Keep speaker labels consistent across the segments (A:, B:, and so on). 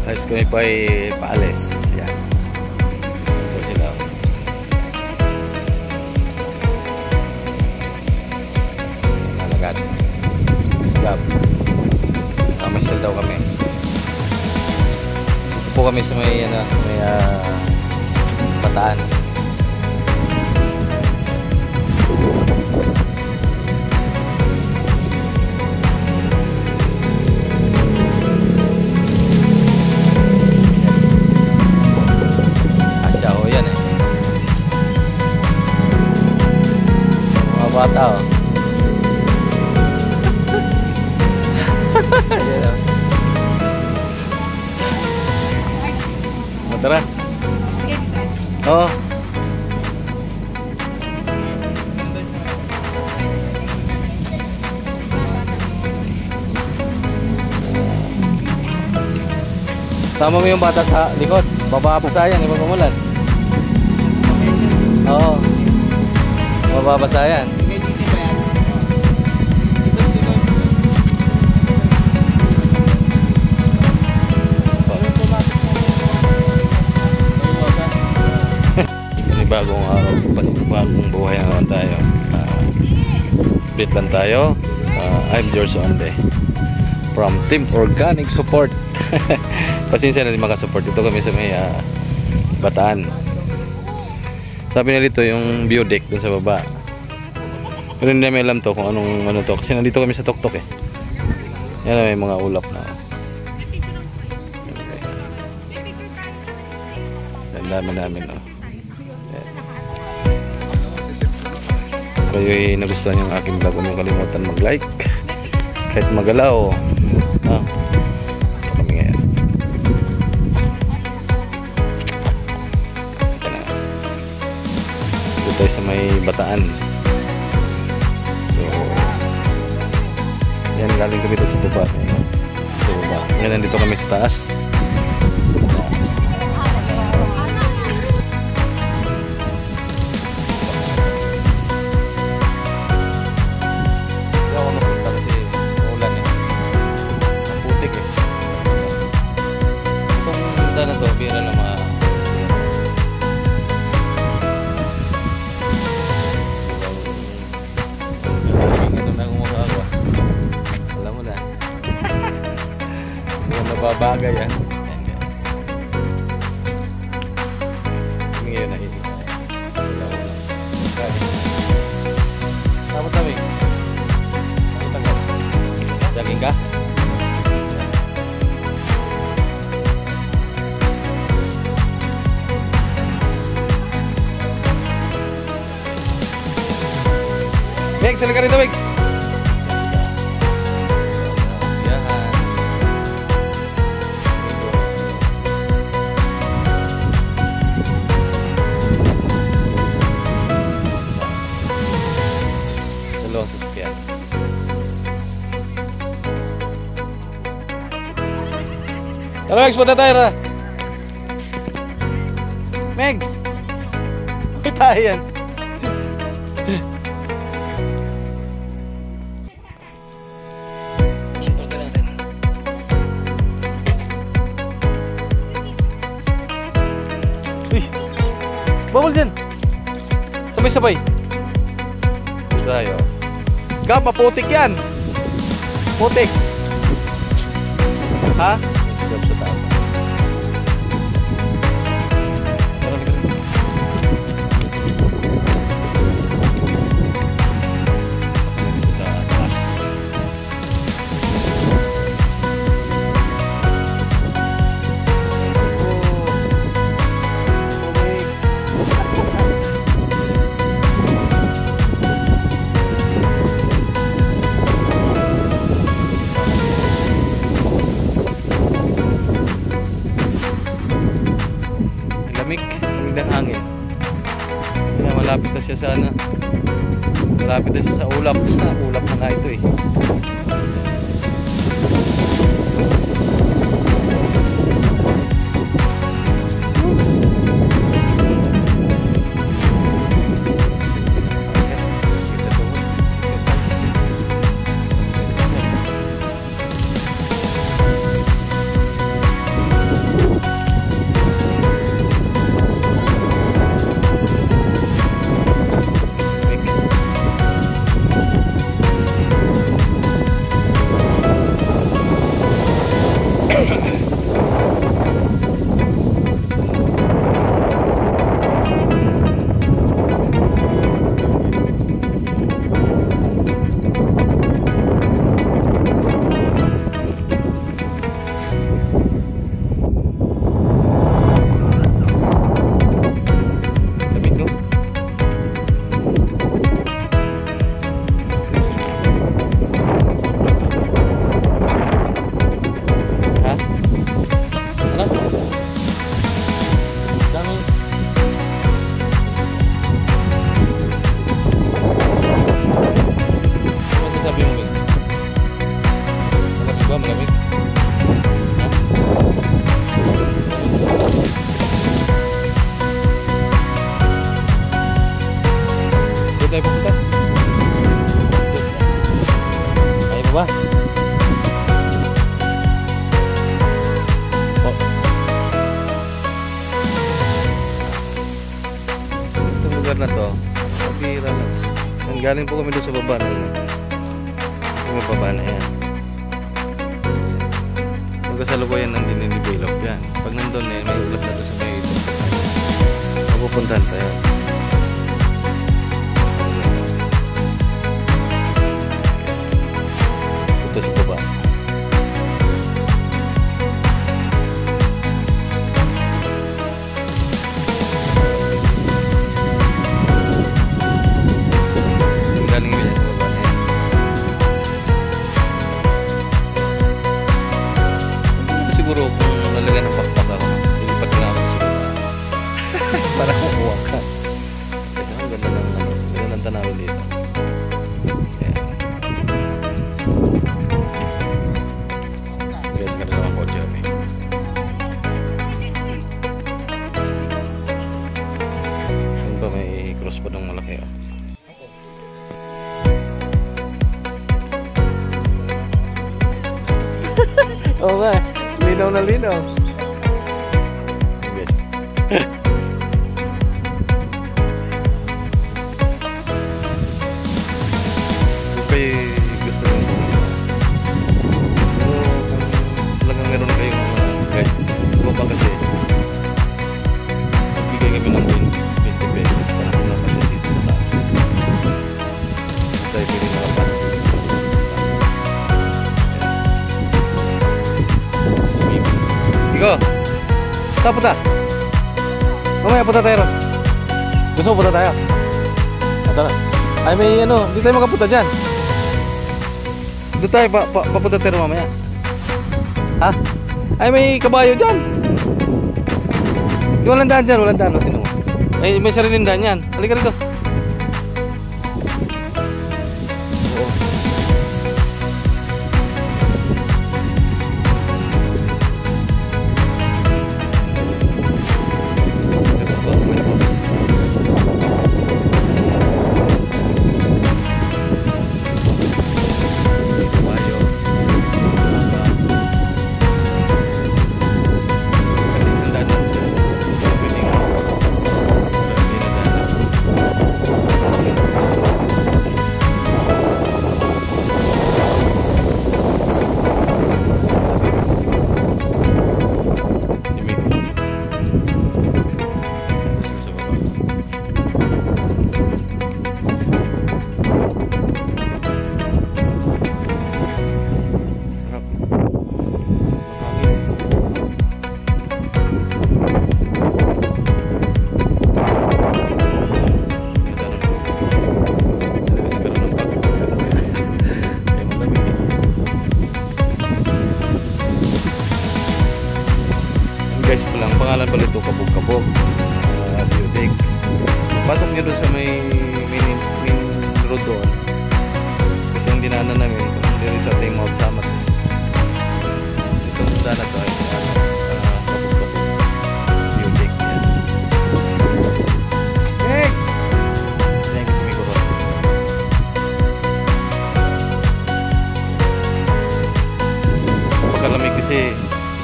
A: Guys, kami po ay paalis. Yan. Ito sila. Nalagad. Sigap. Mamasal daw kami. Dito po kami sa may, Bataan. Bata oh. Tara. Oh. Tama mo yung bata sa likod. Bababasa yan, di ba umulan? Oo. Bababasa yan. Bagong araw, bagong buhay naman tayo. Update lang tayo. I'm George Onde from Team Organic Support. Pasensya na din makasupport. Dito kami sa may Bataan. Sabi na dito yung view deck dun sa baba. Pero hindi namin alam to kung anong ano to. Kasi nandito kami sa tuktok eh. Yan may mga ulap na. Ang dami namin oh. Kayo ay nagustuhan yung aking vlog, huwag kalimutan mag-like kahit magalaw. Kami ngayon dito tayo sa may Bataan. So yan, galing kami dito sa baba. Ngayon nandito kami sa taas. Na to, bira na mga ganun na gumagawa. Alam mo na. Hindi na nababagay yan. Hindi ngayon na hindi. Tapos kami. Jaging ka? Megs, halika rito, Megs. Dalawang sasakyan. Tara, Megs, punta tayo, ra. Megs! May tayo yan. Bawal dyan. Sabay-sabay. Tayo. Gab, maputik yan. Putik. Ha? Gab sa taas. Magandang hangin. Kasi malapit na siya sa malapit na siya sa ulap. Ulap na nga ito eh. lugar na to, mabira lang. And galing po kami doon sa baba na yun. Yung baba na yan. Magkasalukuyan ng dinidevelop yan. Pag nandun eh, may ulap na doon sa may ito. Mapupuntahan tayo. Ito sa baba. Siguro kung lalagyan ng pakpak ako, ilipat na ako sa baba. Para kukuha ka. Kasi ang ganda ng tanawin dito. Ayan. Guys, ganda lang ang kotse kami. Ano ba, may cross pa ng malaki oh. Oo nga, linaw na linaw. Yes. Kung kayo gusto nyo, kung talagang meron kayong guide, baba kasi, bigay kami ng 20 pesos para kumapasya dito sa taas. Tayo pwede makapasya. Iko, saan punta? Mamaya punta tayo ron. Gusto mo punta tayo? Tara. Ay may ano, hindi tayo makapunta dyan. Doon tayo, papunta tayo mamaya. Ha? Ay may kabayo dyan. Walang daan dyan, walang daan. Sino mo? Ay may sariling daan yan. Halika rito. Guys po lang, pangalan pala ito Kabog-Kabog Biodeg. Pasok nyo doon sa may main road doon. Kasi yung dinaanan namin kung dito sa ating Mount Samat. Itong daan na ito ay Kabog-Kabog Biodeg. Hey! Yan yung kumiguro. Pagkalamig kasi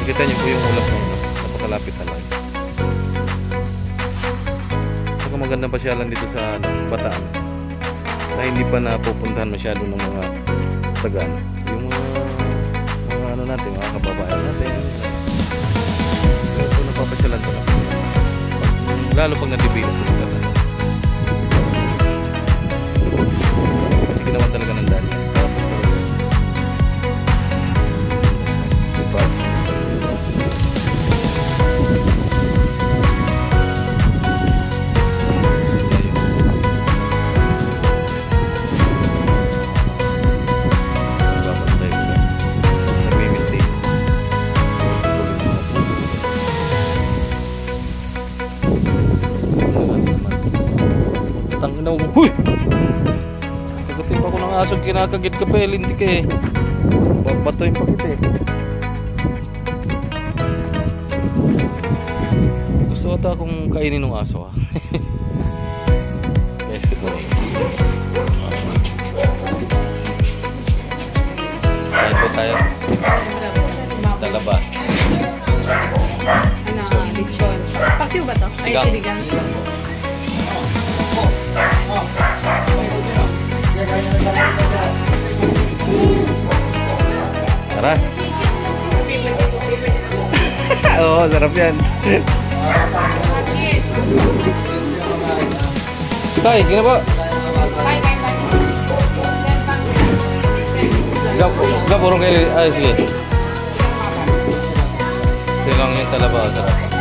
A: nakita nyo po yung ulap na yun. Napakalapit na lang. Saka magandang pasyalan dito sa Bataan na hindi pa napupuntahan masyado ng mga tagaan. Yung mga ano natin, mga kababayan natin. Ito napapasyalan pa lang. Lalo pag na-develop ito lugar na. Kasi ginawa talaga ng daan. Huy! Kagatin pa ko ng aso, kinakagit ka pa eh, lintik eh. Babatoyin pa kita eh. Gusto ata akong kainin ng aso ah. Guys, good morning. Kain po tayo. Talaba.
B: Ano, lechon. Paksiw ba to? Ay, siligang.
A: Tara. Oo, sarap yan. Tay, gina po. Gapurong kayo. Ay, sige. Silang yung talaba. Sarap.